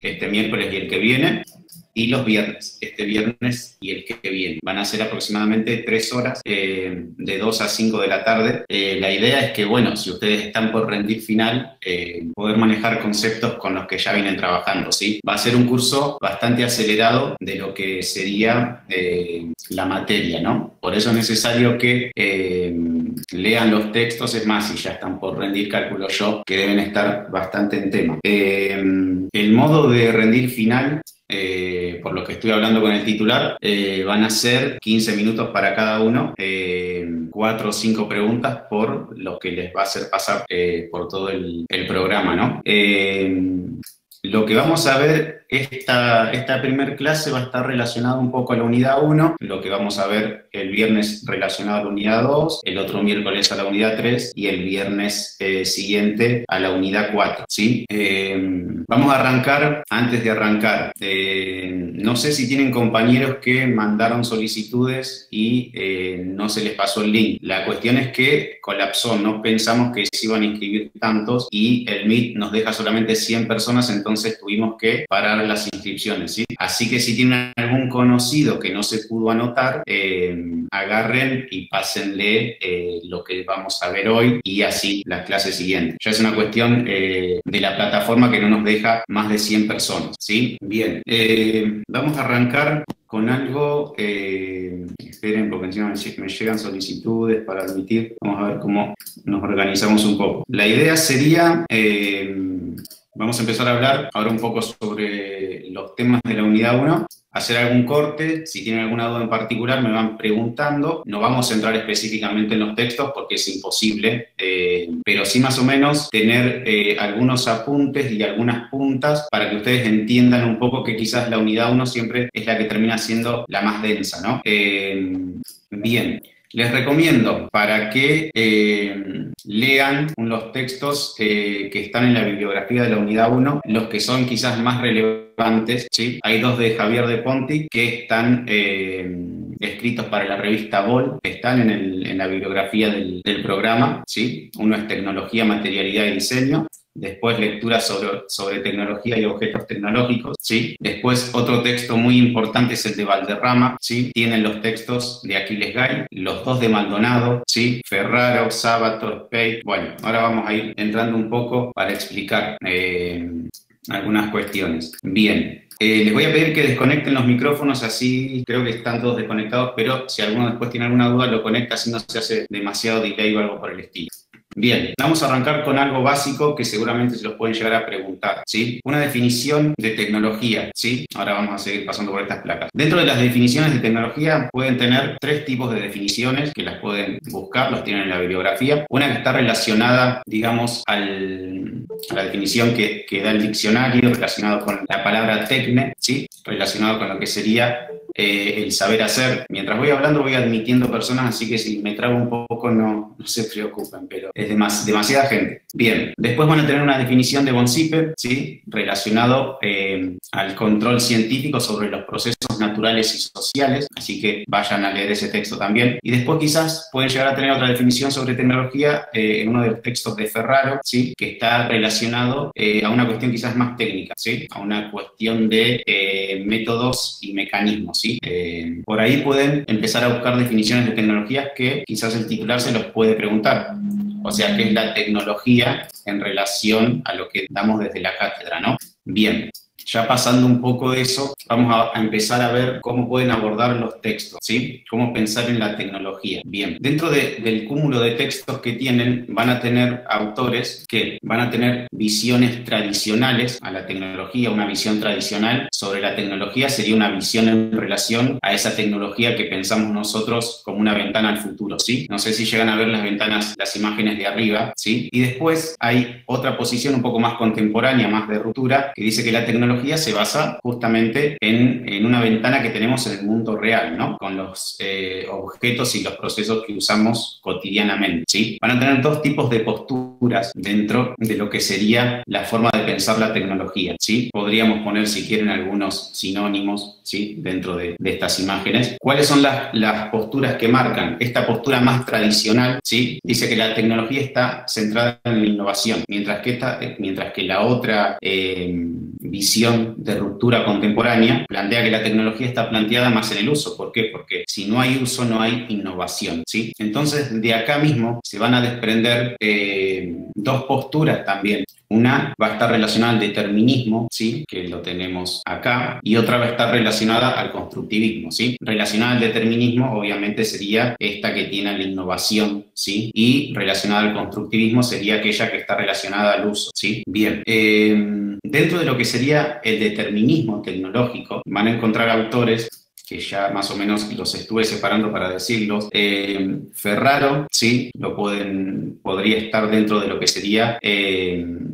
este miércoles y el que viene, y los viernes, este viernes y el que viene. Van a ser aproximadamente 3 horas, de 2 a 5 de la tarde. La idea es que, bueno, si ustedes están por rendir final, poder manejar conceptos con los que ya vienen trabajando, ¿sí? Va a ser un curso bastante acelerado de lo que sería la materia, ¿no? Por eso es necesario que lean los textos, es más, si ya están por rendir, calculo yo, que deben estar bastante en tema. El modo de rendir final, por lo que estoy hablando con el titular, van a ser 15 minutos para cada uno, 4 o 5 preguntas por lo que les va a hacer pasar por todo el programa, ¿no? Lo que vamos a ver, esta primer clase va a estar relacionada un poco a la unidad 1, lo que vamos a ver el viernes relacionado a la unidad 2, el otro miércoles a la unidad 3 y el viernes siguiente a la unidad 4, ¿sí? Vamos a arrancar, antes de arrancar, no sé si tienen compañeros que mandaron solicitudes y no se les pasó el link. La cuestión es que colapsó, no pensamos que se iban a inscribir tantos y el Meet nos deja solamente 100 personas, entonces tuvimos que parar las inscripciones, ¿sí? Así que si tienen algún conocido que no se pudo anotar, agarren y pásenle lo que vamos a ver hoy y así las clases siguientes. Ya es una cuestión de la plataforma que no nos deja más de 100 personas, ¿sí? Bien, vamos a arrancar con algo, esperen porque encima me llegan solicitudes para admitir, vamos a ver cómo nos organizamos un poco. La idea sería, vamos a empezar a hablar ahora un poco sobre los temas de la unidad 1, hacer algún corte, si tienen alguna duda en particular me van preguntando, no vamos a entrar específicamente en los textos porque es imposible, pero sí más o menos tener algunos apuntes y algunas puntas para que ustedes entiendan un poco que quizás la unidad 1 siempre es la que termina siendo la más densa, ¿no? Bien. Les recomiendo para que lean los textos que están en la bibliografía de la unidad 1, los que son quizás más relevantes, ¿sí? Hay 2 de Javier de Ponti que están escritos para la revista Bol, están en la bibliografía del programa, ¿sí? Uno es Tecnología, Materialidad y Diseño. Después lectura sobre tecnología y objetos tecnológicos, ¿sí? Después otro texto muy importante es el de Valderrama, ¿sí? Tienen los textos de Aquiles Gay, los 2 de Maldonado, ¿sí? Ferraro, Sábato, Spey. Bueno, ahora vamos a ir entrando un poco para explicar algunas cuestiones. Bien. Les voy a pedir que desconecten los micrófonos, así creo que están todos desconectados, pero si alguno después tiene alguna duda lo conecta, así no se hace demasiado delay o algo por el estilo. Bien, vamos a arrancar con algo básico que seguramente se los pueden llegar a preguntar, ¿sí? Una definición de tecnología, ¿sí? Ahora vamos a seguir pasando por estas placas. Dentro de las definiciones de tecnología pueden tener 3 tipos de definiciones que las pueden buscar, los tienen en la bibliografía. Una que está relacionada, digamos, a la definición que da el diccionario, relacionado con la palabra tecne, ¿sí? Relacionado con lo que sería el saber hacer. Mientras voy hablando voy admitiendo personas, así que si me trago un poco no se preocupen, pero es demasiada gente. Bien, después van a tener una definición de von Sippe, ¿sí? Relacionado al control científico sobre los procesos naturales y sociales, así que vayan a leer ese texto también. Y después quizás pueden llegar a tener otra definición sobre tecnología en uno de los textos de Ferraro, ¿sí? Que está relacionado a una cuestión quizás más técnica, ¿sí? A una cuestión de métodos y mecanismos, ¿sí? Por ahí pueden empezar a buscar definiciones de tecnologías que quizás el titular se los puede preguntar. O sea, ¿qué es la tecnología en relación a lo que damos desde la cátedra, ¿no? Bien. Ya pasando un poco de eso, vamos a empezar a ver cómo pueden abordar los textos, ¿sí? Cómo pensar en la tecnología. Bien, dentro del cúmulo de textos que tienen, van a tener autores que van a tener visiones tradicionales a la tecnología. Una visión tradicional sobre la tecnología sería una visión en relación a esa tecnología que pensamos nosotros como una ventana al futuro, ¿sí? No sé si llegan a ver las ventanas, las imágenes de arriba, ¿sí? Y después hay otra posición un poco más contemporánea, más de ruptura, que dice que la tecnología se basa justamente en una ventana que tenemos en el mundo real, ¿no? Con los objetos y los procesos que usamos cotidianamente, ¿sí? Van a tener 2 tipos de posturas dentro de lo que sería la forma de pensar la tecnología, ¿sí? Podríamos poner, si quieren, algunos sinónimos, ¿sí? Dentro de estas imágenes. ¿Cuáles son las posturas que marcan? Esta postura más tradicional, ¿sí? Dice que la tecnología está centrada en la innovación, mientras que la otra visión visión de ruptura contemporánea, plantea que la tecnología está planteada más en el uso. ¿Por qué? Porque si no hay uso, no hay innovación, ¿sí? Entonces, de acá mismo se van a desprender dos posturas también. Una va a estar relacionada al determinismo, ¿sí? Que lo tenemos acá, y otra va a estar relacionada al constructivismo, ¿sí? Relacionada al determinismo, obviamente, sería esta que tiene la innovación, ¿sí? Y relacionada al constructivismo sería aquella que está relacionada al uso, ¿sí? Bien, dentro de lo que sería el determinismo tecnológico, van a encontrar autores que ya más o menos los estuve separando para decirlos. Ferraro, sí, podría estar dentro de lo que sería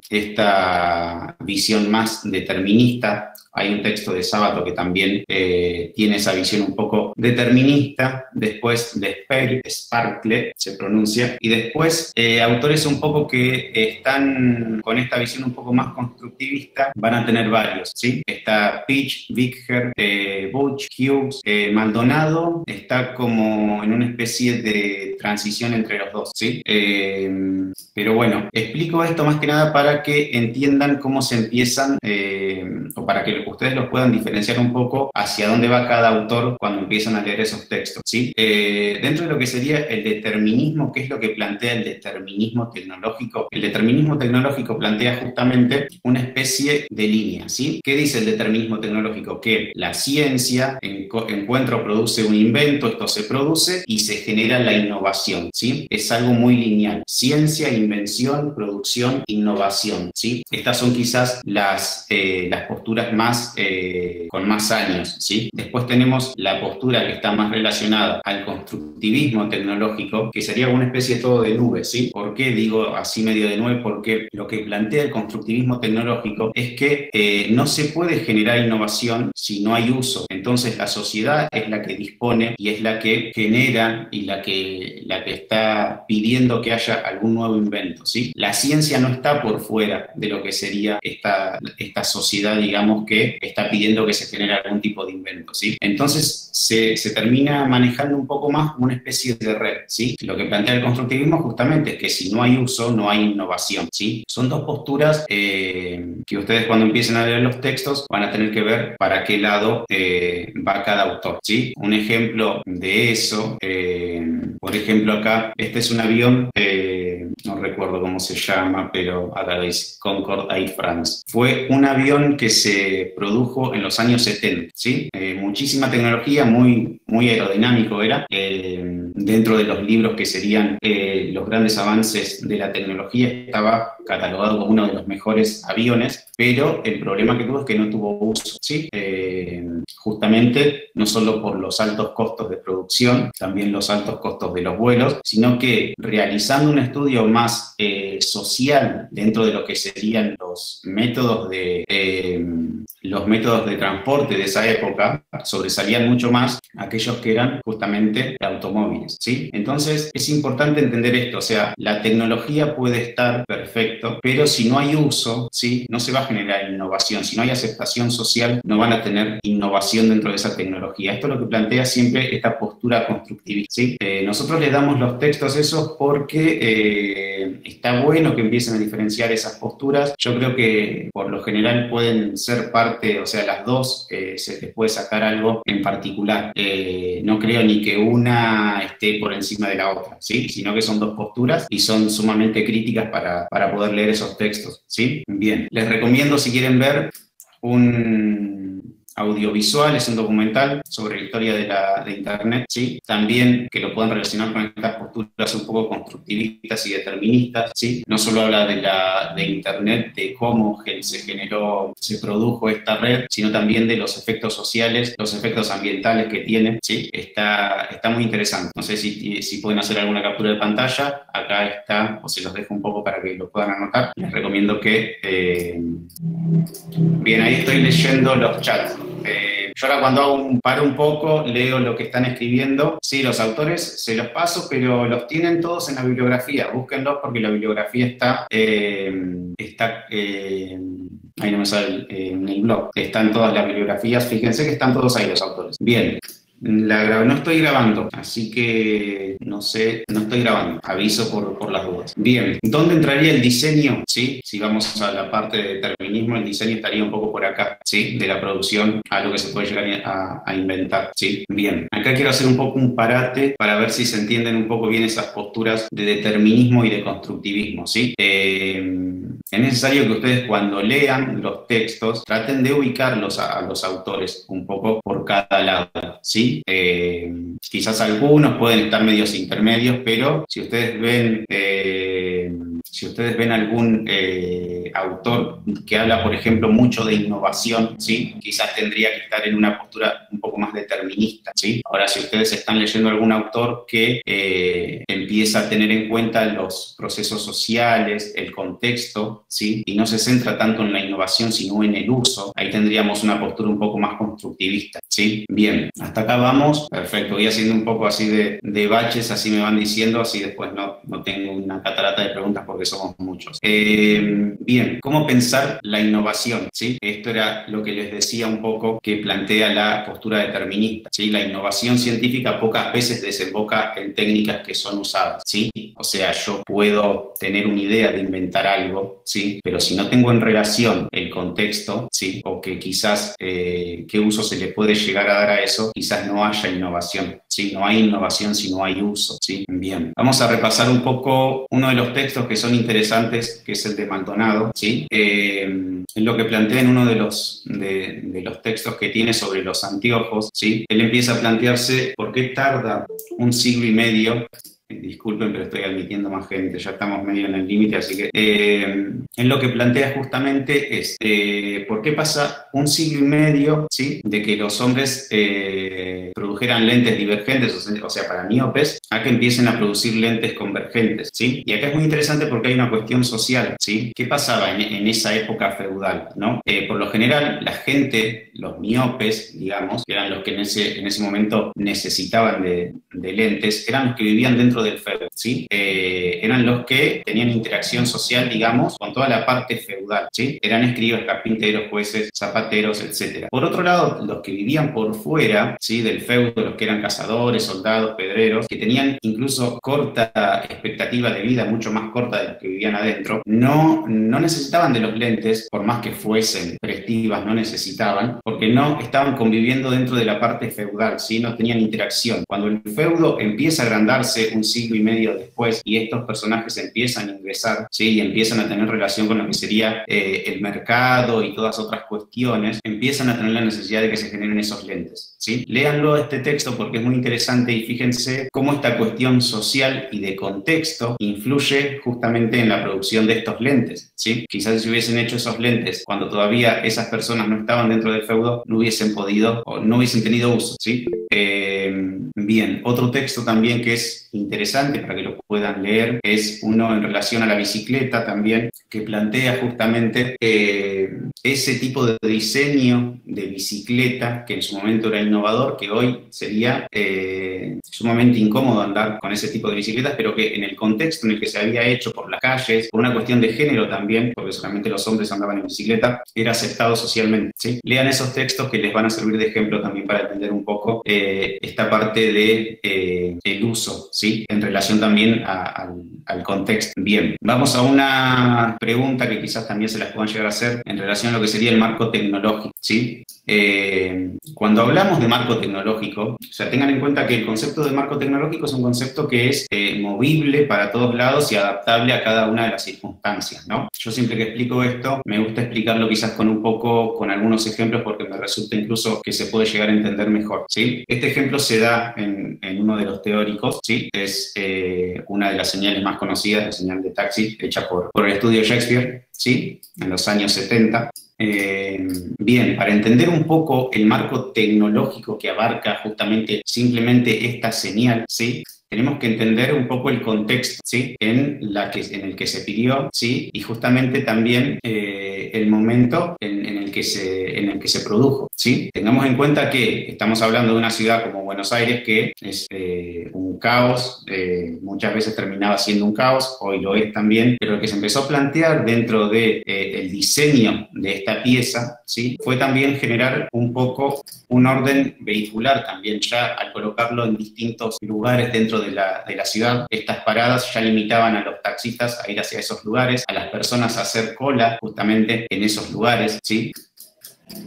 esta visión más determinista. Hay un texto de Sábato que también tiene esa visión un poco determinista. Después de Sparkle, se pronuncia. Y después autores un poco que están con esta visión un poco más constructivista, van a tener varios, ¿sí? Está Pitch, Vicker, Butch, Hughes, Maldonado, está como en una especie de transición entre los dos, ¿sí? Pero bueno, explico esto más que nada para que entiendan cómo se empiezan, o para que ustedes los puedan diferenciar un poco hacia dónde va cada autor cuando empiezan a leer esos textos, ¿sí? Dentro de lo que sería el determinismo, ¿qué es lo que plantea el determinismo tecnológico? El determinismo tecnológico plantea justamente una especie de línea, ¿sí? ¿Qué dice el determinismo tecnológico? Que la ciencia encuentra o produce un invento, esto se produce y se genera la innovación, ¿sí? Es algo muy lineal. Ciencia, invención, producción, innovación, ¿sí? Estas son quizás las posturas más con más años, ¿sí? Después tenemos la postura que está más relacionada al constructivismo tecnológico, que sería una especie todo de nube, ¿sí? ¿Por qué digo así medio de nube? Porque lo que plantea el constructivismo tecnológico es que no se puede generar innovación si no hay uso. Entonces la sociedad es la que dispone y es la que genera y la que está pidiendo que haya algún nuevo invento, ¿sí? La ciencia no está por fuera de lo que sería esta sociedad, digamos, que está pidiendo que se genere algún tipo de invento, ¿sí? Entonces se termina manejando un poco más como una especie de red, ¿sí? Lo que plantea el constructivismo justamente es que si no hay uso, no hay innovación, ¿sí? Son dos posturas que ustedes cuando empiecen a leer los textos van a tener que ver para qué lado va cada autor, ¿sí? Un ejemplo de eso, por ejemplo acá, este es un avión, no recuerdo cómo se llama, pero acá dice Concorde Air France. Fue un avión que se produjo en los años 70, ¿sí? Muchísima tecnología, muy, muy aerodinámico era. Dentro de los libros que serían los grandes avances de la tecnología, estaba catalogado como uno de los mejores aviones, pero el problema que tuvo es que no tuvo uso, ¿sí? Justamente no solo por los altos costos de producción, también los altos costos de los vuelos, sino que realizando un estudio más social dentro de lo que serían los métodos de transporte de esa época, sobresalían mucho más aquellos que eran justamente automóviles, ¿sí? Entonces es importante entender esto, o sea, la tecnología puede estar perfecto, pero si no hay uso, ¿sí? No se va a generar innovación. Si no hay aceptación social, no van a tener innovación dentro de esa tecnología. Esto es lo que plantea siempre esta postura constructivista, ¿sí? Nosotros le damos los textos esos porque está bueno que empiecen a diferenciar esas posturas. Yo creo que por lo general pueden ser parte, o sea, las dos se les puede sacar algo en particular. No creo ni que una esté por encima de la otra, ¿sí? Sino que son dos posturas y son sumamente críticas para poder leer esos textos, ¿sí? Bien, les recomiendo si quieren ver un audiovisual, es un documental sobre la historia de Internet, ¿sí? También que lo puedan relacionar con estas posturas un poco constructivistas y deterministas, ¿sí? No solo habla de Internet, de cómo se produjo esta red, sino también de los efectos sociales, los efectos ambientales que tiene, ¿sí? Está muy interesante. No sé si pueden hacer alguna captura de pantalla, acá está, o se los dejo un poco para que lo puedan anotar. Les recomiendo que... Bien, ahí estoy leyendo los chats. Yo ahora cuando paro un poco, leo lo que están escribiendo. Sí, los autores se los paso, pero los tienen todos en la bibliografía. Búsquenlos porque la bibliografía está ahí no me sale en el blog. Están todas las bibliografías. Fíjense que están todos ahí los autores. Bien. No estoy grabando, así que no sé, no estoy grabando, aviso por las dudas. Bien, ¿dónde entraría el diseño? ¿Sí? Si vamos a la parte de determinismo, el diseño estaría un poco por acá, ¿sí? De la producción a lo que se puede llegar a inventar, ¿sí? Bien, acá quiero hacer un poco un parate para ver si se entienden un poco bien esas posturas de determinismo y de constructivismo, ¿sí? Es necesario que ustedes cuando lean los textos traten de ubicarlos a los autores un poco por cada lado, ¿sí? Quizás algunos pueden estar medios intermedios, pero si ustedes ven algún autor que habla, por ejemplo, mucho de innovación, ¿sí? Quizás tendría que estar en una postura un poco más determinista, ¿sí? Ahora, si ustedes están leyendo algún autor que empieza a tener en cuenta los procesos sociales, el contexto, ¿sí? Y no se centra tanto en la innovación, sino en el uso, ahí tendríamos una postura un poco más constructivista, ¿sí? Bien, hasta acá vamos. Perfecto, voy haciendo un poco así de baches, así me van diciendo, así después no tengo una catarata de preguntas porque somos muchos. Bien, ¿cómo pensar la innovación? ¿Sí? Esto era lo que les decía un poco que plantea la postura determinista, ¿sí? La innovación científica pocas veces desemboca en técnicas que son usadas, ¿sí? O sea, yo puedo tener una idea de inventar algo, ¿sí? Pero si no tengo en relación el contexto, ¿sí? O que quizás qué uso se le puede llegar a dar a eso, quizás no haya innovación, ¿sí? No hay innovación si no hay uso, ¿sí? Bien, vamos a repasar un poco uno de los textos que son interesantes, que es el de Maldonado, ¿sí? En lo que plantea en uno de los textos que tiene sobre los anteojos, ¿sí? Él empieza a plantearse por qué tarda un siglo y medio. Disculpen, pero estoy admitiendo más gente, ya estamos medio en el límite, así que en lo que plantea justamente es por qué pasa un siglo y medio, ¿sí? De que los hombres produjeran lentes divergentes, o sea, para miopes, a que empiecen a producir lentes convergentes, ¿sí? Y acá es muy interesante porque hay una cuestión social, ¿sí? ¿Qué pasaba en esa época feudal, ¿no? Por lo general, la gente, los miopes, digamos, que eran los que en ese momento necesitaban de lentes, eran los que vivían dentro del feudo, ¿sí? Eran los que tenían interacción social, digamos, con toda la parte feudal, ¿sí? Eran escribas, carpinteros, jueces, zapateros, etc. Por otro lado, los que vivían por fuera, ¿sí? Del feudo, los que eran cazadores, soldados, pedreros, que tenían incluso corta expectativa de vida, mucho más corta de los que vivían adentro, no necesitaban de los lentes, por más que fuesen prestivas, no necesitaban, porque no estaban conviviendo dentro de la parte feudal, ¿sí? No tenían interacción. Cuando el feudo empieza a agrandarse un siglo y medio después y estos personajes empiezan a ingresar, ¿sí? Y empiezan a tener relación con lo que sería el mercado y todas otras cuestiones, empiezan a tener la necesidad de que se generen esos lentes, ¿sí? Léanlo este texto porque es muy interesante y fíjense cómo esta cuestión social y de contexto influye justamente en la producción de estos lentes, ¿sí? Quizás si hubiesen hecho esos lentes cuando todavía esas personas no estaban dentro del feudo, no hubiesen podido o no hubiesen tenido uso, ¿sí? Bien, otro texto también que es interesante para que lo puedan leer es uno en relación a la bicicleta también, que plantea justamente ese tipo de diseño de bicicleta que en su momento era innovador, que hoy sería sumamente incómodo andar con ese tipo de bicicletas, pero que en el contexto en el que se había hecho por las calles, por una cuestión de género también, porque solamente los hombres andaban en bicicleta, era aceptado socialmente, ¿sí? Lean esos textos que les van a servir de ejemplo también para entender un poco esta parte de el uso, ¿sí? En relación también al contexto. Bien, vamos a una pregunta que quizás también se las puedan llegar a hacer en relación a lo que sería el marco tecnológico, ¿sí? Cuando hablamos de marco tecnológico, o sea, tengan en cuenta que el concepto de marco tecnológico es un concepto que es movible para todos lados y adaptable a cada una de las circunstancias, ¿no? Yo siempre que explico esto, me gusta explicarlo quizás con algunos ejemplos porque me resulta incluso que se puede llegar a entender mejor, ¿sí? Este ejemplo se da en uno de los teóricos, ¿sí? Es una de las señales más conocidas, la señal de taxi, hecha por el estudio Shakespeare, ¿sí? En los años 70. Bien, para entender un poco el marco tecnológico que abarca justamente simplemente esta señal, ¿sí? Tenemos que entender un poco el contexto, ¿sí? En el que se pidió, ¿sí? Y justamente también el momento en el que se produjo, ¿sí? Tengamos en cuenta que estamos hablando de una ciudad como Buenos Aires, que es un caos, muchas veces terminaba siendo un caos, hoy lo es también, pero lo que se empezó a plantear dentro de, el diseño de esta pieza, ¿sí? Fue también generar un poco un orden vehicular también, ya al colocarlo en distintos lugares dentro de la ciudad. Estas paradas ya limitaban a los taxistas a ir hacia esos lugares, a las personas a hacer cola justamente en esos lugares, ¿sí?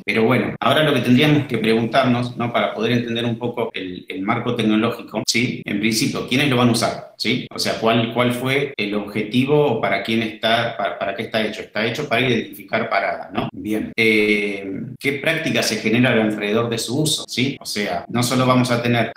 Pero bueno, ahora lo que tendríamos que preguntarnos, ¿no? Para poder entender un poco el marco tecnológico, ¿sí? En principio, ¿quiénes lo van a usar? ¿Sí? O sea, ¿cuál fue el objetivo o para quién está, para qué está hecho? Está hecho para identificar paradas, ¿no? Bien. ¿Qué prácticas se generan alrededor de su uso? ¿Sí? O sea, no solo vamos a tener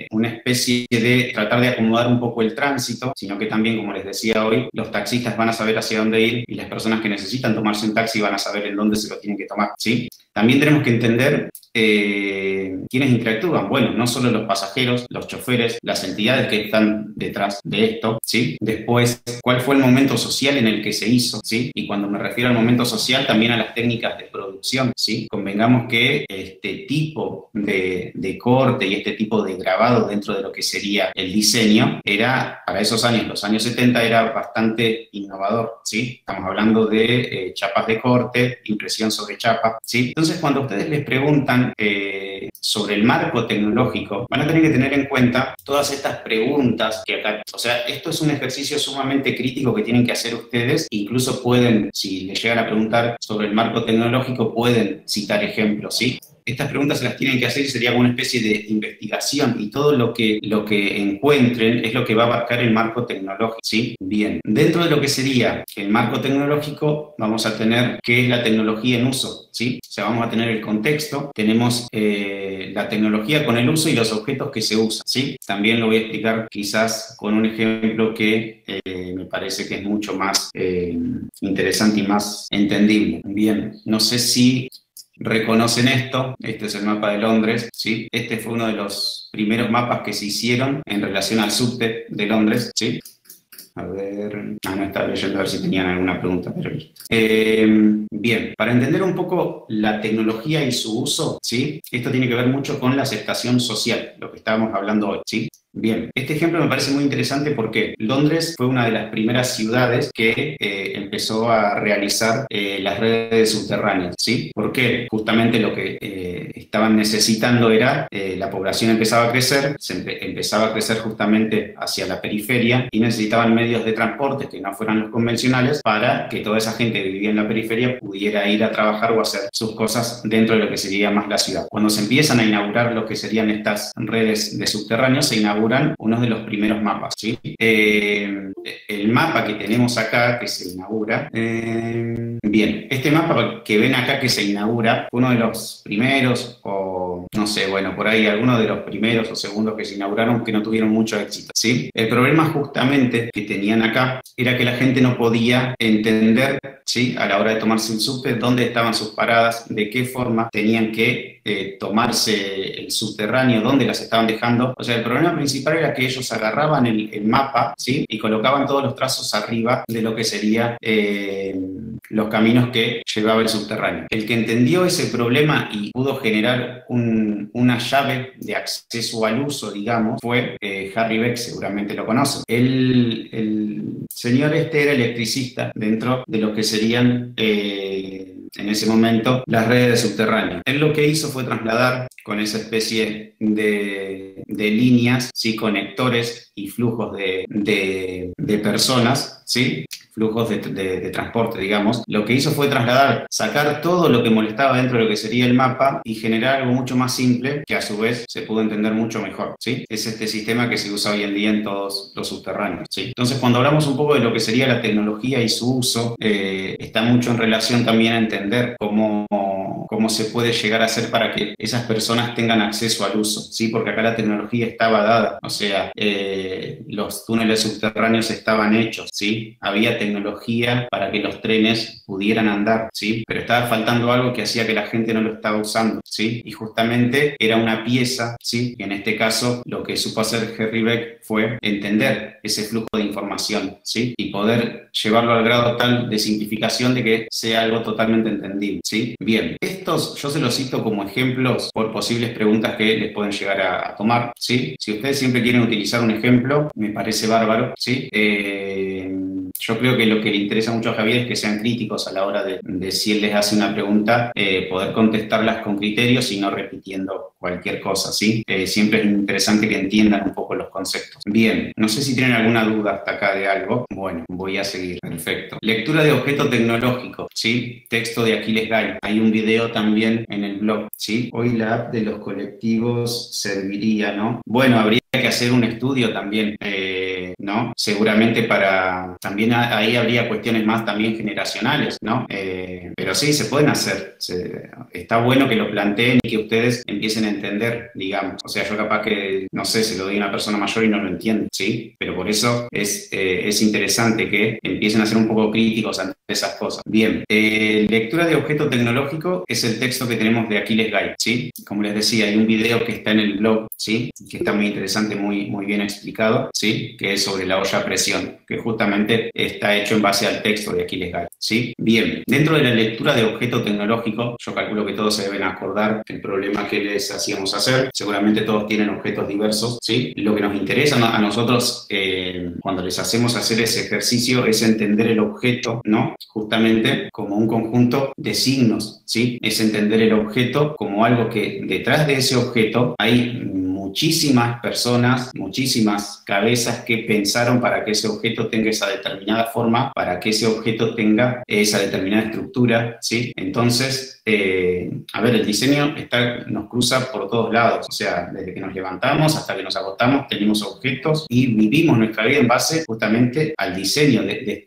una especie de tratar de acomodar un poco el tránsito, sino que también, como les decía hoy, los taxistas van a saber hacia dónde ir y las personas que necesitan tomarse un taxi van a saber en dónde se lo tienen que tomar, ¿sí? También tenemos que entender quiénes interactúan. Bueno, no solo los pasajeros, los choferes, las entidades que están detrás de esto, ¿sí? Después, ¿cuál fue el momento social en el que se hizo? ¿Sí? Y cuando me refiero al momento social, también a las técnicas de producción, ¿sí? Convengamos que este tipo de corte y este tipo de grabado dentro de lo que sería el diseño era, para esos años, los años 70, era bastante innovador, ¿sí? Estamos hablando de chapas de corte, impresión sobre chapa, ¿sí? Entonces, cuando ustedes les preguntan sobre el marco tecnológico, van a tener que tener en cuenta todas estas preguntas que acá, o sea, esto es un ejercicio sumamente crítico que tienen que hacer ustedes, incluso pueden, si les llegan a preguntar sobre el marco tecnológico, pueden citar ejemplos, ¿sí? Estas preguntas se las tienen que hacer y sería como una especie de investigación y todo lo que encuentren es lo que va a abarcar el marco tecnológico, ¿sí? Bien, dentro de lo que sería el marco tecnológico vamos a tener qué es la tecnología en uso, ¿sí? O sea, vamos a tener el contexto, tenemos la tecnología con el uso y los objetos que se usan, ¿sí? También lo voy a explicar quizás con un ejemplo que me parece que es mucho más interesante y más entendible. Bien, no sé si reconocen esto. Este es el mapa de Londres, ¿sí? Este fue uno de los primeros mapas que se hicieron en relación al subte de Londres, ¿sí? A ver, no estaba leyendo a ver si tenían alguna pregunta, pero bien, para entender un poco la tecnología y su uso, ¿sí? Esto tiene que ver mucho con la aceptación social, lo que estábamos hablando hoy, ¿sí? Bien, este ejemplo me parece muy interesante porque Londres fue una de las primeras ciudades que empezó a realizar las redes subterráneas, ¿sí? Porque justamente lo que estaban necesitando era, la población empezaba a crecer, empezaba a crecer justamente hacia la periferia y necesitaban medios de transporte que no fueran los convencionales para que toda esa gente que vivía en la periferia pudiera ir a trabajar o hacer sus cosas dentro de lo que sería más la ciudad. Cuando se empiezan a inaugurar lo que serían estas redes de subterráneos, se inauguran uno de los primeros mapas, ¿sí? El mapa que tenemos acá, que se inaugura, bien, este mapa que ven acá que se inaugura, fue uno de los primeros, o no sé, bueno, por ahí algunos de los primeros o segundos que se inauguraron que no tuvieron mucho éxito, ¿sí? El problema justamente que tenían acá era que la gente no podía entender, ¿sí? A la hora de tomarse el subte, dónde estaban sus paradas, de qué forma tenían que tomarse el subterráneo, dónde las estaban dejando. O sea, el problema principal era que ellos agarraban el mapa, ¿sí? Y colocaban todos los trazos arriba de lo que sería los caminos que llevaba el subterráneo. El que entendió ese problema y pudo generar una llave de acceso al uso, digamos, fue Harry Beck, seguramente lo conocen. El señor este era electricista dentro de lo que serían en ese momento las redes de subterráneo. Él lo que hizo fue trasladar con esa especie de líneas, ¿sí? Conectores y flujos de personas, ¿sí? Flujos de transporte, digamos. Lo que hizo fue trasladar, sacar todo lo que molestaba dentro de lo que sería el mapa y generar algo mucho más simple que a su vez se pudo entender mucho mejor, ¿sí? Es este sistema que se usa hoy en día en todos los subterráneos, ¿sí? Entonces, cuando hablamos un poco de lo que sería la tecnología y su uso, está mucho en relación también a entender cómo se puede llegar a hacer para que esas personas tengan acceso al uso, ¿sí? Porque acá la tecnología estaba dada, o sea, los túneles subterráneos estaban hechos, ¿sí? Había tecnología para que los trenes pudieran andar, ¿sí? Pero estaba faltando algo que hacía que la gente no lo estaba usando, ¿sí? Y justamente era una pieza, ¿sí? Y en este caso lo que supo hacer Harry Beck fue entender ese flujo de información, ¿sí? Y poder llevarlo al grado tal de simplificación de que sea algo totalmente entendible, ¿sí? Bien, Estos yo se los cito como ejemplos por posibles preguntas que les pueden llegar a tomar, ¿sí? Si ustedes siempre quieren utilizar un ejemplo, me parece bárbaro, ¿sí? Yo creo que lo que le interesa mucho a Javier es que sean críticos a la hora de si él les hace una pregunta, poder contestarlas con criterios y no repitiendo cualquier cosa, ¿sí? Siempre es interesante que entiendan un poco los conceptos. Bien, no sé si tienen alguna duda hasta acá de algo. Bueno, voy a seguir. Perfecto. Lectura de objeto tecnológico, ¿sí? Texto de Aquiles Gay. Hay un video también en el blog, ¿sí? Hoy la app de los colectivos serviría, ¿no? Bueno, habría que hacer un estudio también, ¿no? Seguramente también ahí habría cuestiones más también generacionales, ¿no? Pero sí, se pueden hacer. Está bueno que lo planteen y que ustedes empiecen a entender, digamos. O sea, yo capaz que, no sé, se lo doy a una persona mayor y no lo entiende, ¿sí? Pero por eso es interesante que empiecen a ser un poco críticos ante esas cosas. Bien, lectura de objeto tecnológico es el texto que tenemos de Aquiles Gay, ¿sí? Como les decía, hay un video que está en el blog, ¿sí? Que está muy interesante, muy bien explicado, ¿sí? Que es sobre la olla a presión, que justamente está hecho en base al texto de Aquiles Gay, ¿sí? Bien, dentro de la lectura de objeto tecnológico, yo calculo que todos se deben acordar el problema que les hacíamos hacer. Seguramente todos tienen objetos diversos, ¿sí? Lo que nos interesa a nosotros cuando les hacemos hacer ese ejercicio es entender el objeto, ¿no? Justamente como un conjunto de signos, ¿sí? Es entender el objeto como algo que detrás de ese objeto hay muchísimas personas, muchísimas cabezas que pensaron para que ese objeto tenga esa determinada forma, para que ese objeto tenga esa determinada estructura, ¿sí? Entonces, a ver, el diseño nos cruza por todos lados, o sea, desde que nos levantamos hasta que nos acostamos tenemos objetos y vivimos nuestra vida en base justamente al diseño de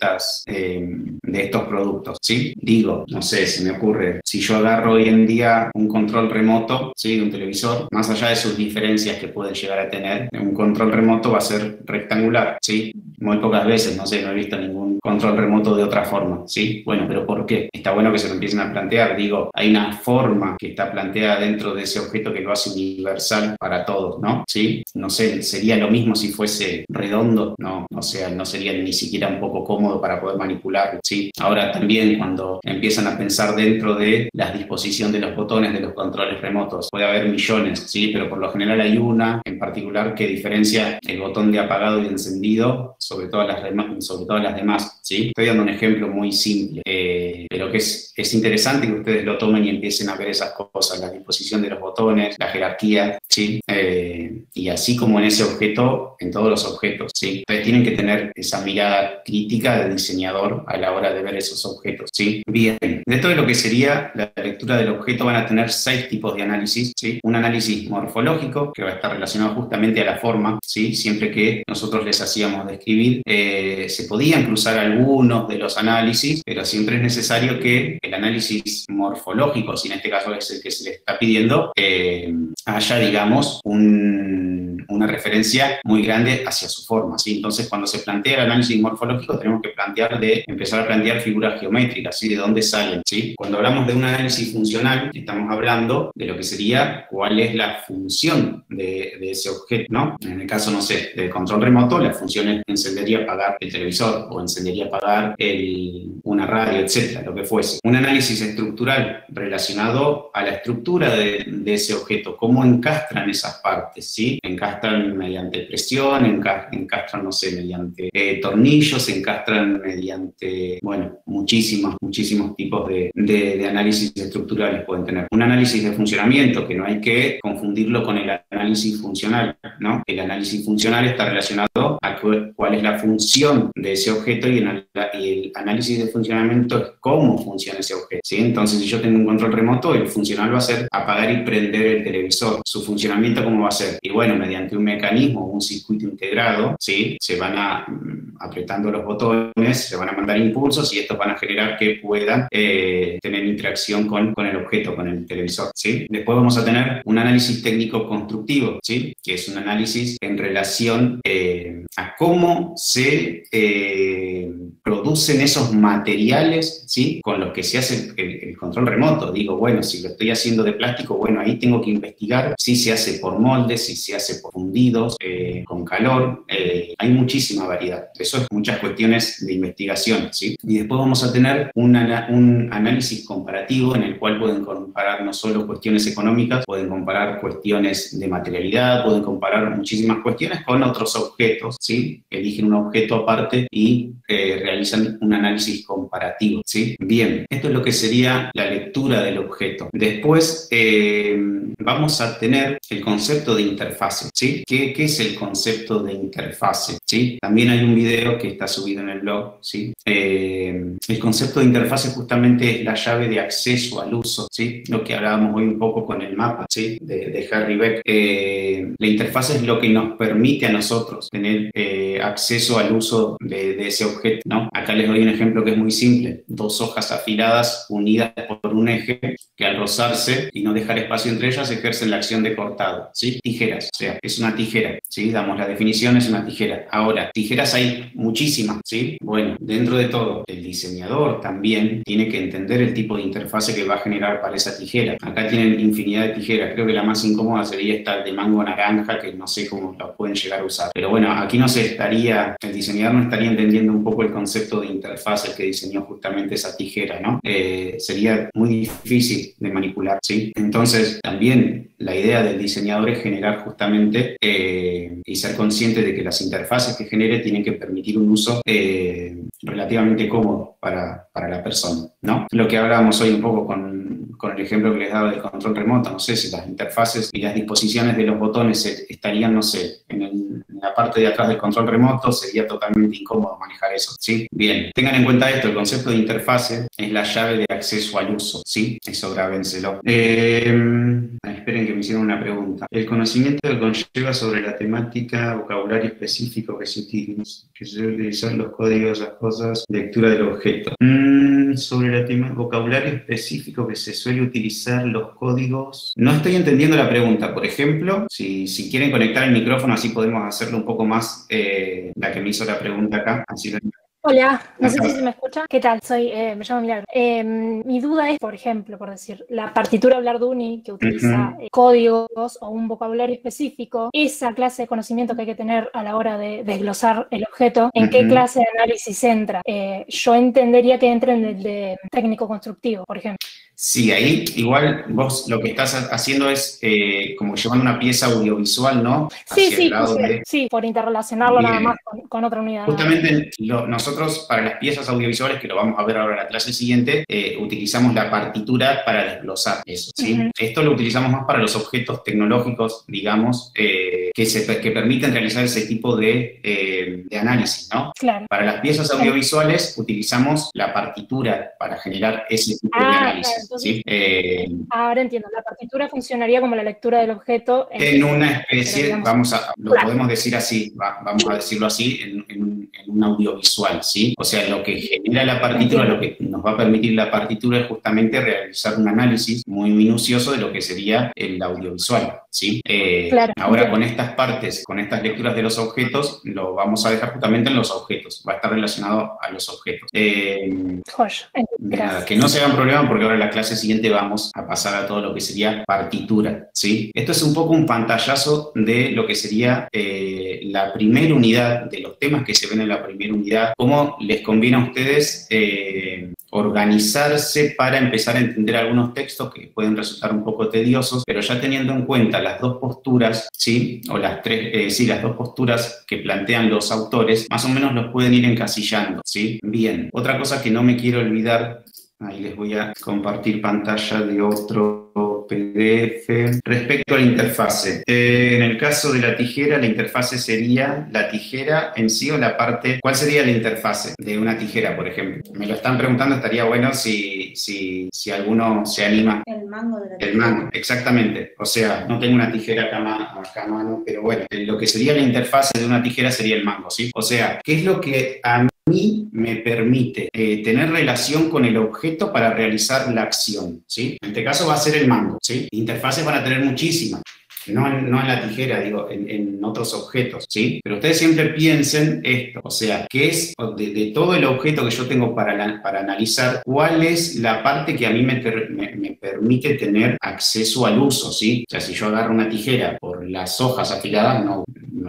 estos productos, ¿sí? Digo, no sé, se me ocurre, si yo agarro hoy en día un control remoto, ¿sí? De un televisor, más allá de sus diferencias que pueden llegar a tener, un control remoto va a ser rectangular, ¿sí? Muy pocas veces, no sé, no he visto ningún control remoto de otra forma, ¿sí? Bueno, pero ¿por qué? Está bueno que se lo empiecen a plantear, digo, hay una forma que está planteada dentro de ese objeto que lo hace universal para todos, ¿no? ¿Sí? No sé, sería lo mismo si fuese redondo, no, o sea, no sería ni siquiera un poco cómodo para poder manipularlo, ¿sí? Ahora también cuando empiezan a pensar dentro de la disposición de los botones de los controles remotos, puede haber millones, ¿sí? Pero por lo general hay una en particular que diferencia el botón de apagado y de encendido sobre todas las demás, ¿sí? Estoy dando un ejemplo muy simple, pero que es interesante que ustedes lo tomen y empiecen a ver esas cosas, la disposición de los botones, la jerarquía, ¿sí? Y así como en ese objeto, en todos los objetos, ¿sí? Ustedes tienen que tener esa mirada crítica de diseñador a la hora de ver esos objetos, ¿sí? Bien, dentro de lo que sería la lectura del objeto van a tener 6 tipos de análisis, ¿sí? Un análisis morfológico, que va a estar relacionado justamente a la forma, ¿sí? Siempre que nosotros les hacíamos describir, se podían cruzar algunos de los análisis, pero siempre es necesario que el análisis morfológico, si en este caso es el que se le está pidiendo, haya, digamos, una referencia muy grande hacia su forma, ¿sí? Entonces, cuando se plantea el análisis morfológico, tenemos que empezar a plantear figuras geométricas, ¿sí? De dónde salen, ¿sí? Cuando hablamos de un análisis funcional, estamos hablando de lo que sería cuál es la función de ese objeto, ¿no? En el caso, no sé, del control remoto, la función es encender y apagar el televisor o encender y apagar una radio, etcétera, lo que fuese. Un análisis estructural relacionado a la estructura de ese objeto, cómo encastran esas partes, ¿sí? Encastran mediante presión, encastran, no sé, mediante tornillos, encastran mediante, bueno, muchísimos tipos de análisis estructurales pueden tener. Un análisis de funcionamiento, que no hay que confundirlo con el análisis funcional, ¿no? El análisis funcional está relacionado a cuál es la función de ese objeto y el análisis de funcionamiento es cómo funciona ese objeto, ¿sí? Entonces, si yo tengo un control remoto, el funcional va a ser apagar y prender el televisor. ¿Su funcionamiento cómo va a ser? Y bueno, mediante un mecanismo, un circuito integrado, ¿sí? Se van apretando los botones, se van a mandar impulsos y estos van a generar que puedan tener interacción con el objeto, con el televisor, ¿sí? Después vamos a tener un análisis técnico constructivo, ¿sí? Que es un análisis en relación a cómo se producen esos materiales, ¿sí? Con los que se hace el control remoto. Digo, bueno, si lo estoy haciendo de plástico, bueno, ahí tengo que investigar si se hace por moldes, si se hace por fundidos, con calor. Hay muchísima variedad. Eso es muchas cuestiones de investigación, ¿sí? Y después vamos a tener un análisis comparativo en el cual pueden comparar no solo cuestiones económicas, pueden comparar cuestiones de materialidad, pueden comparar muchísimas cuestiones con otros objetos, ¿sí? Eligen un objeto aparte y realizan un análisis comparativo, ¿sí? Bien, esto es lo que sería la lectura del objeto. Después vamos a tener el concepto de interfase, ¿sí? ¿Qué es el concepto de interfase? ¿Sí? También hay un video que está subido en el blog, ¿sí? El concepto de interfase justamente es la llave de acceso al uso, ¿sí? Lo que hablábamos hoy un poco con el mapa, ¿sí? De Harry Beck. La interfase es lo que nos permite a nosotros tener acceso al uso de ese objeto, ¿no? Acá les doy un ejemplo que es muy simple. Dos hojas afiladas unidas por un eje que al rozarse y no dejar espacio entre ellas ejercen la acción de cortado, ¿sí? Tijeras, o sea, es una tijera, ¿sí? Damos la definición, es una tijera. Ahora, tijeras hay muchísimas, ¿sí? Bueno, dentro de todo, el diseñador también tiene que entender el tipo de interfase que va a generar para esa tijera. Acá tienen infinidad de tijeras. Creo que la más incómoda sería esta de mango naranja, que no sé cómo la pueden llegar a usar. Pero bueno, aquí el diseñador no estaría entendiendo un poco el concepto de interfase, el que diseñó justamente esa tijera, ¿no? Sería muy difícil de manipular, ¿sí? Entonces, también la idea del diseñador es generar justamente y ser consciente de que las interfaces que genere tienen que permitir un uso relativamente cómodo para la persona, ¿no? Lo que hablábamos hoy un poco con el ejemplo que les daba del control remoto, no sé si las interfaces y las disposiciones de los botones estarían, no sé, en la parte de atrás del control remoto, sería totalmente incómodo manejar eso, ¿sí? Bien, tengan en cuenta esto, el concepto de interfase es la llave de acceso al uso, ¿sí? Eso grábenselo. Esperen que me hicieron una pregunta. El conocimiento que conlleva sobre la temática, vocabulario específico que se debe utilizar los códigos, las cosas, lectura del objeto. Sobre la temática, vocabulario específico que se suele utilizar los códigos. No estoy entendiendo la pregunta. Por ejemplo, si quieren conectar el micrófono, así podemos hacerlo un poco más, la que me hizo la pregunta acá. Así lo... Hola, no sé si se me escucha. ¿Qué tal? Me llamo Milagro. Mi duda es, por ejemplo, por decir, la partitura Blarduni que utiliza códigos o un vocabulario específico, esa clase de conocimiento que hay que tener a la hora de desglosar el objeto, ¿en qué clase de análisis entra? Yo entendería que entra en el de técnico constructivo, por ejemplo. Sí, ahí igual vos lo que estás haciendo es como llevando una pieza audiovisual, ¿no? Sí, por interrelacionarlo nada más con otra unidad. Justamente nosotros para las piezas audiovisuales, que lo vamos a ver ahora en la clase siguiente, utilizamos la partitura para desglosar eso, ¿sí? Esto lo utilizamos más para los objetos tecnológicos, digamos, que permiten realizar ese tipo de análisis, ¿no? Claro. Para las piezas audiovisuales utilizamos la partitura para generar ese tipo de análisis. Claro. Entonces, ¿sí? Ahora entiendo, la partitura funcionaría como la lectura del objeto. En una especie, digamos, lo podemos decir así, vamos a decirlo así, en un audiovisual, ¿sí? O sea, lo que genera la partitura, lo que nos va a permitir la partitura es justamente realizar un análisis muy minucioso de lo que sería el audiovisual, ¿sí? Claro, ahora con estas partes, con estas lecturas de los objetos, lo vamos a dejar justamente en los objetos, va a estar relacionado a los objetos. Nada, que no se hagan problema porque ahora en la clase siguiente vamos a pasar a todo lo que sería partitura, ¿sí? Esto es un poco un pantallazo de lo que sería la primera unidad, de los temas que se ven en la primera unidad, cómo les conviene a ustedes organizarse para empezar a entender algunos textos que pueden resultar un poco tediosos, pero ya teniendo en cuenta las dos posturas, ¿sí? O las dos posturas que plantean los autores, más o menos los pueden ir encasillando, ¿sí? Bien, otra cosa que no me quiero olvidar, ahí les voy a compartir pantalla de otro PDF. Respecto a la interfase, en el caso de la tijera, la interfase sería la tijera en sí o la parte... ¿Cuál sería la interfase de una tijera, por ejemplo? Me lo están preguntando, estaría bueno si alguno se anima. El mango de la tijera. El mango, exactamente. O sea, no tengo una tijera acá a mano, pero bueno, lo que sería la interfase de una tijera sería el mango, ¿sí? O sea, ¿qué es lo que a mí me permite tener relación con el objeto para realizar la acción, ¿sí? En este caso va a ser el mango, ¿sí? Interfaces van a tener muchísimas. no en la tijera, digo, en otros objetos, ¿sí? Pero ustedes siempre piensen esto, o sea, ¿qué es de todo el objeto que yo tengo para analizar, cuál es la parte que a mí me permite tener acceso al uso, ¿sí? O sea, si yo agarro una tijera por las hojas afiladas, no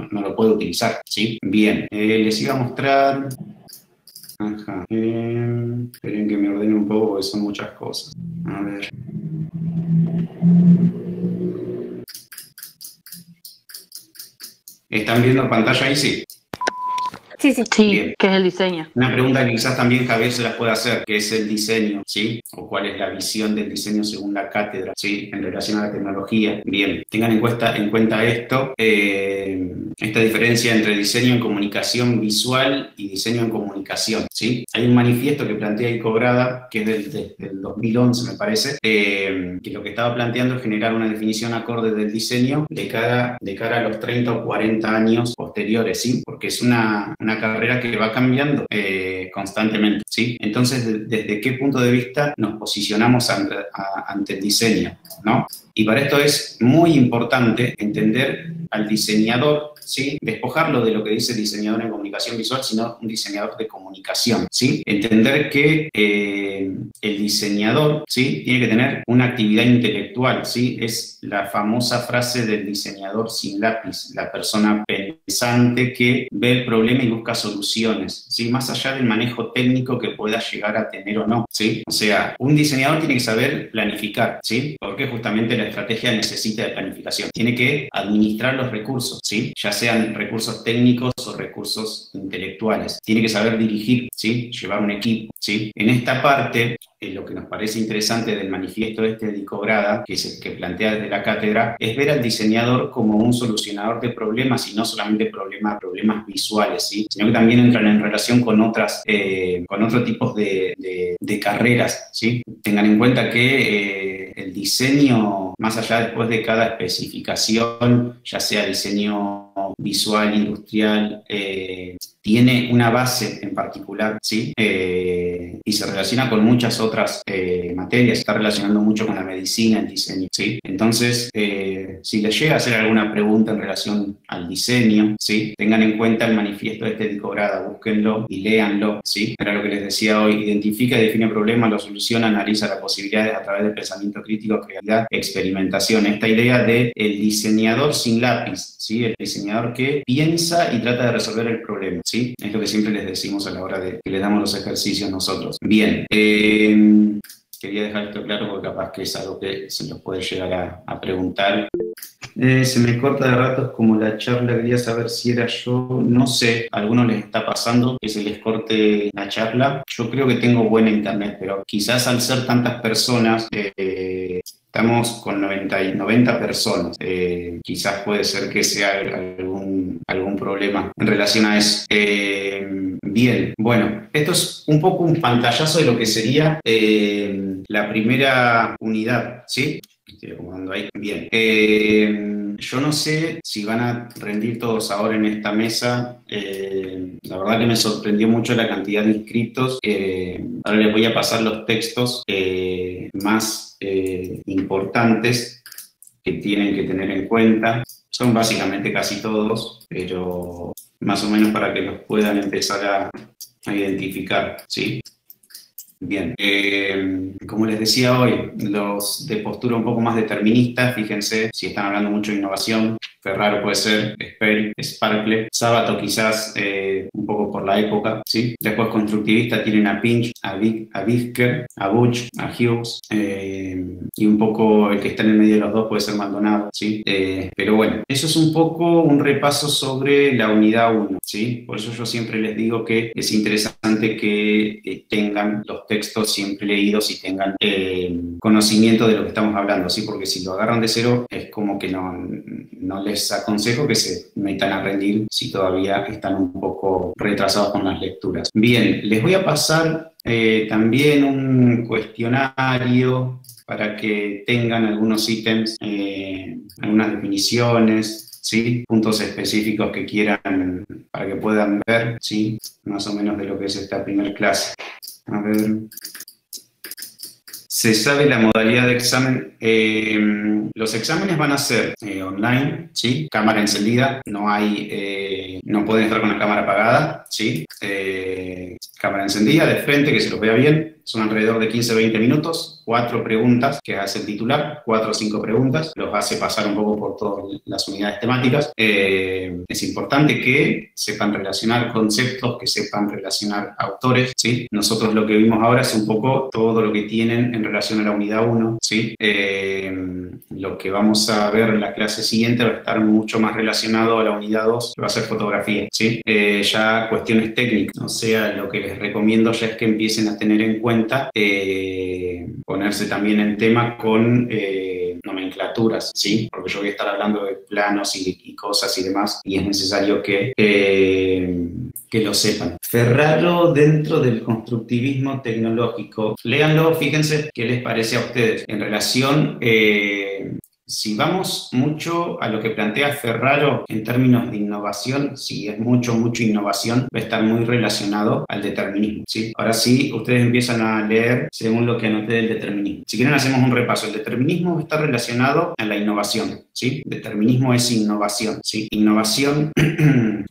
lo puedo utilizar, ¿sí? Bien, les iba a mostrar... Ajá. Esperen que me ordene un poco porque son muchas cosas. A ver. ¿Están viendo pantalla ahí? Sí. Sí, sí. Sí, Bien. que es el diseño. Una pregunta que quizás también Javier se las puede hacer, ¿qué es el diseño? ¿Sí? O cuál es la visión del diseño según la cátedra, ¿sí? En relación a la tecnología. Bien, tengan en cuenta esto, esta diferencia entre diseño en comunicación visual y diseño en comunicación, ¿sí? Hay un manifiesto que plantea Icobrada, que es del 2011, me parece, que lo que estaba planteando es generar una definición acorde del diseño de cara a los 30 o 40 años posteriores, ¿sí? Porque es una carrera que va cambiando constantemente, ¿sí? Entonces, ¿desde qué punto de vista nos posicionamos ante el diseño, ¿no? Y para esto es muy importante entender al diseñador, ¿sí? Despojarlo de lo que dice el diseñador en comunicación visual, sino un diseñador de comunicación, ¿sí? Entender que el diseñador, ¿sí? Tiene que tener una actividad intelectual, ¿sí? Es la famosa frase del diseñador sin lápiz, la persona pensante que ve el problema y busca soluciones, ¿sí? Más allá del manejo técnico que pueda llegar a tener o no, ¿sí? O sea, un diseñador tiene que saber planificar, ¿sí? Porque justamente la estrategia necesita de planificación. Tiene que administrar los recursos, ¿sí? Ya sean recursos técnicos o recursos intelectuales. Tiene que saber dirigir, ¿sí? Llevar un equipo, ¿sí? En esta parte, lo que nos parece interesante del manifiesto de Icobrada, que es el que plantea desde la cátedra, es ver al diseñador como un solucionador de problemas y no solamente problemas visuales, ¿sí? Sino que también entran en relación con otros tipos de carreras, ¿sí? Tengan en cuenta que el diseño, más allá después de cada especificación, ya sea diseño visual, industrial, tiene una base en particular, ¿sí? Y se relaciona con muchas otras materias, se está relacionando mucho con la medicina, el diseño, ¿sí? Entonces, si les llega a hacer alguna pregunta en relación al diseño, ¿sí? Tengan en cuenta el manifiesto de Icobrada, búsquenlo y léanlo, ¿sí? Era lo que les decía hoy, identifica y define problemas, lo soluciona, analiza las posibilidades a través del pensamiento crítico, creatividad, experimentación. Esta idea de el diseñador sin lápiz, ¿sí? El diseñador que piensa y trata de resolver el problema, ¿sí? Es lo que siempre les decimos a la hora de que les damos los ejercicios nosotros. Bien, quería dejar esto claro porque capaz que es algo que se nos puede llegar a preguntar. Se me corta de ratos como la charla, quería saber si era yo, no sé, a algunos les está pasando que se les corte la charla. Yo creo que tengo buena internet, pero quizás al ser tantas personas, estamos con 90 personas. Quizás puede ser que sea algún problema en relación a eso. Bien, bueno, esto es un poco un pantallazo de lo que sería la primera unidad, ¿sí? Estoy acomodando ahí. Bien. Yo no sé si van a rendir todos ahora en esta mesa. La verdad que me sorprendió mucho la cantidad de inscritos. Ahora les voy a pasar los textos más importantes que tienen que tener en cuenta. Son básicamente casi todos, pero más o menos para que los puedan empezar a identificar, ¿sí? Bien, como les decía hoy, los de postura un poco más determinista, fíjense, si están hablando mucho de innovación, Ferraro puede ser, Sparkle, Sábato quizás un poco por la época, ¿sí? Después constructivista tienen a Pinch, a Bizker, a Butch, a Hughes, y un poco el que está en el medio de los dos puede ser Maldonado, ¿sí? Pero bueno, eso es un poco un repaso sobre la unidad 1, ¿sí? Por eso yo siempre les digo que es interesante que tengan los textos siempre leídos y tengan conocimiento de lo que estamos hablando, ¿sí? Porque si lo agarran de cero es como que no les aconsejo que se metan a rendir si todavía están un poco retrasados con las lecturas. Bien, les voy a pasar también un cuestionario para que tengan algunos ítems, algunas definiciones, ¿sí? Puntos específicos que quieran para que puedan ver, ¿sí? Más o menos de lo que es esta primera clase. A ver. ¿Se sabe la modalidad de examen? Los exámenes van a ser online, ¿sí? Cámara encendida, no pueden estar con la cámara apagada, ¿sí? Cámara encendida, de frente, que se los vea bien. Son alrededor de 15-20 minutos, 4 preguntas que hace el titular, 4 o 5 preguntas, los hace pasar un poco por todas las unidades temáticas. Es importante que sepan relacionar conceptos, que sepan relacionar autores, ¿sí? Nosotros lo que vimos ahora es un poco todo lo que tienen en relación a la unidad 1, ¿sí? Lo que vamos a ver en la clase siguiente va a estar mucho más relacionado a la unidad 2, que va a ser fotografía, ¿sí? Ya cuestiones técnicas, o sea, lo que les recomiendo ya es que empiecen a tener en cuenta ponerse también en tema con nomenclaturas, ¿sí? Porque yo voy a estar hablando de planos y cosas y demás, y es necesario que lo sepan. Ferraro dentro del constructivismo tecnológico. Léanlo, fíjense qué les parece a ustedes en relación... Si vamos mucho a lo que plantea Ferraro en términos de innovación, si es mucho innovación, va a estar muy relacionado al determinismo, ¿sí? Ahora sí, ustedes empiezan a leer según lo que anoté del determinismo. Si quieren, hacemos un repaso. El determinismo está relacionado a la innovación, ¿sí? Determinismo es innovación, ¿sí? Innovación...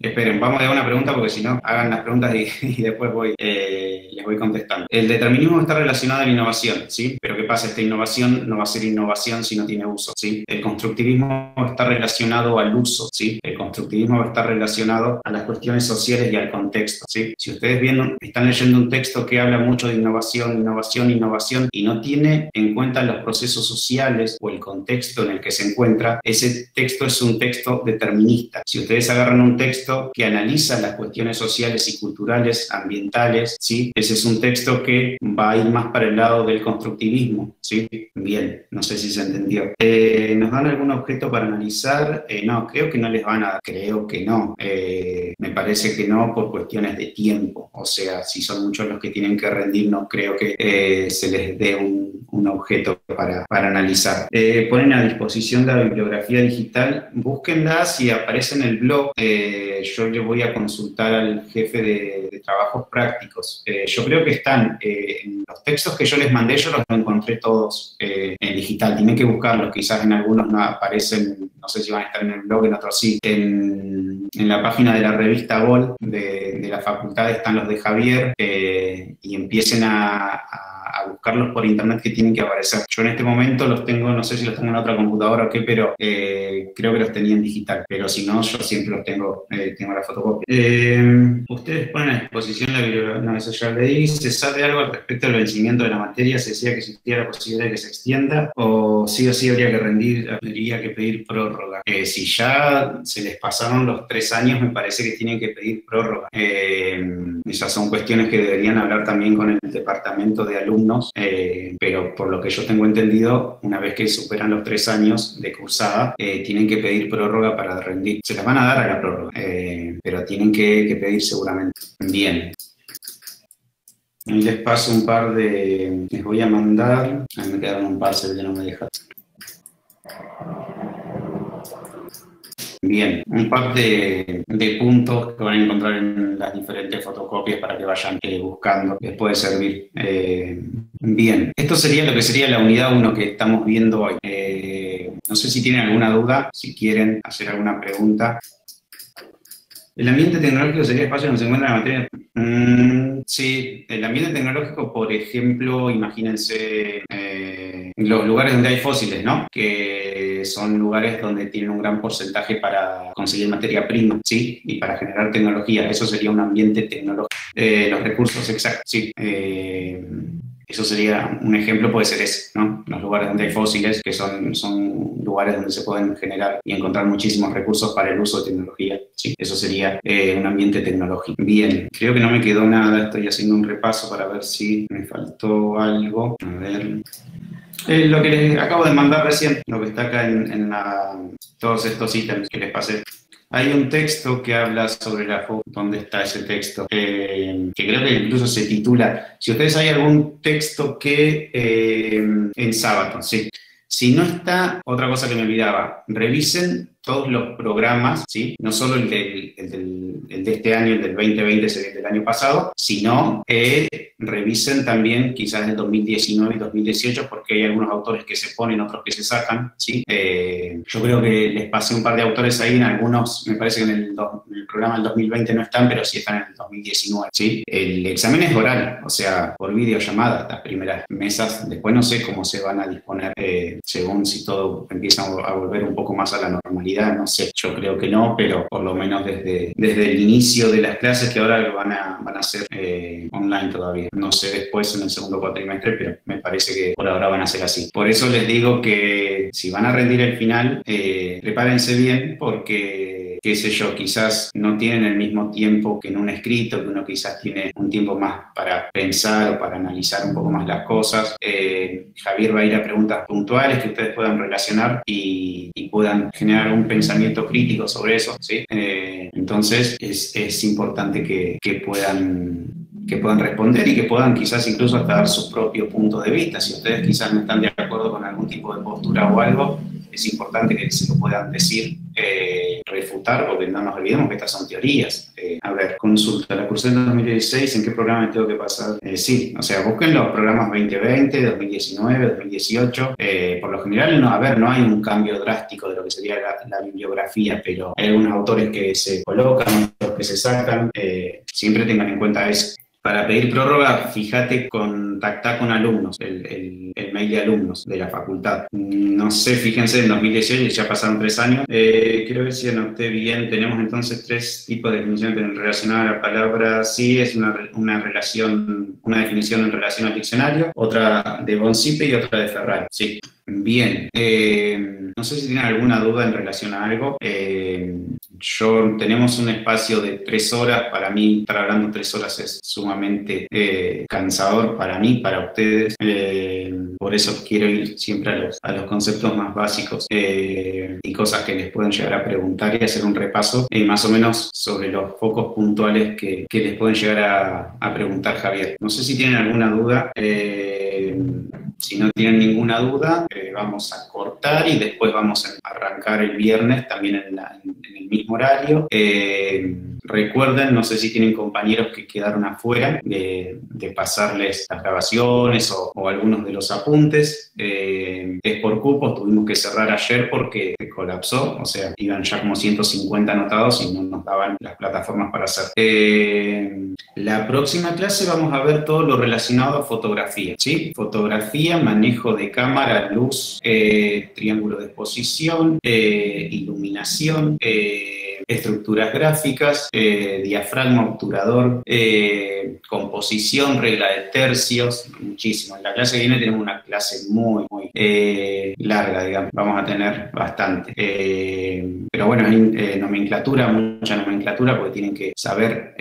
Esperen, vamos a dar una pregunta porque si no, hagan las preguntas y después les voy contestando. El determinismo está relacionado a la innovación, ¿sí? Pero ¿qué pasa? Esta innovación no va a ser innovación si no tiene uso, ¿sí? El constructivismo está relacionado al uso, ¿sí? El constructivismo va a estar relacionado a las cuestiones sociales y al contexto, ¿sí? Si ustedes están leyendo un texto que habla mucho de innovación y no tiene en cuenta los procesos sociales o el contexto en el que se encuentra, ese texto es un texto determinista. Si ustedes agarran un texto que analiza las cuestiones sociales y culturales, ambientales, ¿sí? Ese es un texto que va a ir más para el lado del constructivismo, ¿sí? Bien, no sé si se entendió. ¿Nos dan algún objeto para analizar? No, creo que no les van a dar, creo que no. Me parece que no por cuestiones de tiempo, o sea, si son muchos los que tienen que rendir, no creo que se les dé un objeto para analizar. Ponen a disposición la bibliografía digital, búsquenla si aparece en el blog. Yo le voy a consultar al jefe de trabajos prácticos. Yo creo que están en los textos que yo les mandé, yo los encontré todos en digital. Tienen que buscarlos, quizás en algunos no aparecen, no sé si van a estar en el blog, en otros sí. En la página de la revista Bol de la facultad están los de Javier y empiecen a buscarlos por internet que tienen que aparecer. Yo en este momento los tengo, no sé si los tengo en otra computadora o qué, pero creo que los tenía en digital. Pero si no, yo siempre los tengo la fotocopia. Ustedes ponen a disposición la bibliografía, no, eso ya leí. ¿Se sabe algo al respecto del vencimiento de la materia? ¿Se decía que existía la posibilidad de que se extienda? ¿O sí habría que pedir prórroga? Si ya se les pasaron los 3 años, me parece que tienen que pedir prórroga. Esas son cuestiones que deberían hablar también con el departamento de alumnos, pero por lo que yo tengo entendido, una vez que superan los 3 años de cursada, tienen que pedir prórroga para rendir. Se las van a dar a la prórroga, pero tienen que pedir seguramente. Bien. Y les paso un par de... Les voy a mandar... me quedaron un par, que no me deja. Bien, un par de puntos que van a encontrar en las diferentes fotocopias para que vayan buscando, les puede servir. Bien, esto sería lo que sería la unidad 1 que estamos viendo hoy. No sé si tienen alguna duda, si quieren hacer alguna pregunta. ¿El ambiente tecnológico sería espacio donde se encuentra la materia? Sí, el ambiente tecnológico, por ejemplo, imagínense los lugares donde hay fósiles, ¿no? Que son lugares donde tienen un gran porcentaje para conseguir materia prima, ¿sí? Y para generar tecnología. Eso sería un ambiente tecnológico. Los recursos exactos, sí. Eso sería un ejemplo, puede ser ese, ¿no? Los lugares donde hay fósiles, que son lugares donde se pueden generar y encontrar muchísimos recursos para el uso de tecnología. Sí, eso sería un ambiente tecnológico. Bien, creo que no me quedó nada, estoy haciendo un repaso para ver si me faltó algo. A ver... lo que les acabo de mandar recién, lo que está acá en todos estos ítems que les pasé. Hay un texto que habla sobre la FUC. ¿Dónde está ese texto? Que creo que incluso se titula, si ustedes hay algún texto que en Sabaton, sí. Si no está, otra cosa que me olvidaba, revisen todos los programas, ¿sí? No solo el de este año, el del 2020, el del año pasado, sino revisen también quizás el 2019 y 2018, porque hay algunos autores que se ponen, otros que se sacan, ¿sí? Yo creo que les pasé un par de autores ahí, en algunos, me parece que en el programa del 2020 no están, pero sí están en el 2019, ¿sí? El examen es oral, o sea, por videollamada, las primeras mesas. Después no sé cómo se van a disponer según si todo empieza a volver un poco más a la normalidad, no sé, yo creo que no, pero por lo menos desde el inicio de las clases, que ahora van a ser online todavía. No sé después en el segundo cuatrimestre, pero me parece que por ahora van a ser así. Por eso les digo que si van a rendir el final, prepárense bien, porque qué sé yo, quizás no tienen el mismo tiempo que en un escrito, que uno quizás tiene un tiempo más para pensar o para analizar un poco más las cosas. Javier va a ir a preguntas puntuales que ustedes puedan relacionar y puedan generar un pensamiento crítico sobre eso, ¿sí? Entonces es importante que puedan responder y que puedan quizás incluso hasta dar su propio punto de vista. Si ustedes quizás no están de acuerdo con algún tipo de postura o algo, es importante que se lo puedan decir, refutar, porque no nos olvidemos que estas son teorías. A ver, consulta, la cursé en 2016, ¿en qué programa me tengo que pasar? Sí, o sea, busquen los programas 2020, 2019, 2018. Por lo general, no hay un cambio drástico de lo que sería la bibliografía, pero hay algunos autores que se colocan, otros que se sacan. Siempre tengan en cuenta eso. Para pedir prórroga, fíjate, contactá con alumnos, el mail de alumnos de la facultad. No sé, fíjense, en 2018 ya pasaron 3 años. Quiero ver si anoté bien. Tenemos entonces 3 tipos de definiciones relacionadas a la palabra. Sí, es una definición en relación al diccionario, otra de Boncipe y otra de Ferrari. Sí. Bien. No sé si tienen alguna duda en relación a algo. Tenemos un espacio de 3 horas. Para mí, estar hablando 3 horas es sumamente cansador para mí, para ustedes. Por eso quiero ir siempre a los conceptos más básicos y cosas que les pueden llegar a preguntar y hacer un repaso más o menos sobre los focos puntuales que les pueden llegar a preguntar Javier. No sé si tienen alguna duda. Si no tienen ninguna duda, vamos a cortar y después vamos a arrancar el viernes también en el mismo horario. Recuerden, no sé si tienen compañeros que quedaron afuera de pasarles las grabaciones o algunos de los apuntes. Es por cupos, tuvimos que cerrar ayer porque colapsó, o sea, iban ya como 150 anotados y no nos daban las plataformas para hacer. La próxima clase vamos a ver todo lo relacionado a fotografía, ¿sí? Fotografía, manejo de cámara, luz, triángulo de exposición, iluminación, estructuras gráficas, diafragma, obturador, composición, regla de tercios, muchísimo. En la clase que viene tenemos una clase muy larga, digamos, vamos a tener bastante. Pero bueno, hay mucha nomenclatura, porque tienen que saber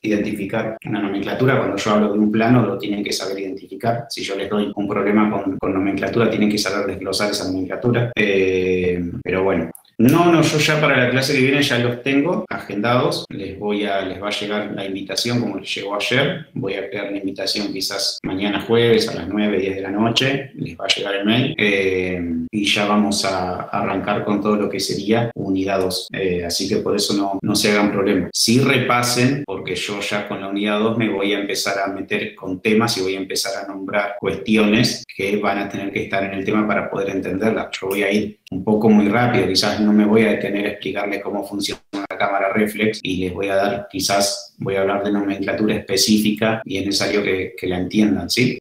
identificar una nomenclatura. Cuando yo hablo de un plano, lo tienen que saber identificar. Si yo les doy un problema con nomenclatura, tienen que saber desglosar esa nomenclatura. Pero bueno. No, yo ya para la clase que viene ya los tengo agendados. Les va a llegar la invitación como les llegó ayer. Voy a crear la invitación quizás mañana jueves a las 9, 10 de la noche. Les va a llegar el mail. Y ya vamos a arrancar con todo lo que sería unidad 2. Así que por eso no se hagan problemas. Sí repasen, porque yo ya con la unidad 2 me voy a empezar a meter con temas y voy a empezar a nombrar cuestiones que van a tener que estar en el tema para poder entenderlas. Yo voy a ir un poco muy rápido, quizás no me voy a detener a explicarles cómo funciona la cámara reflex y les voy a dar, quizás voy a hablar de nomenclatura específica y es necesario que la entiendan, ¿sí?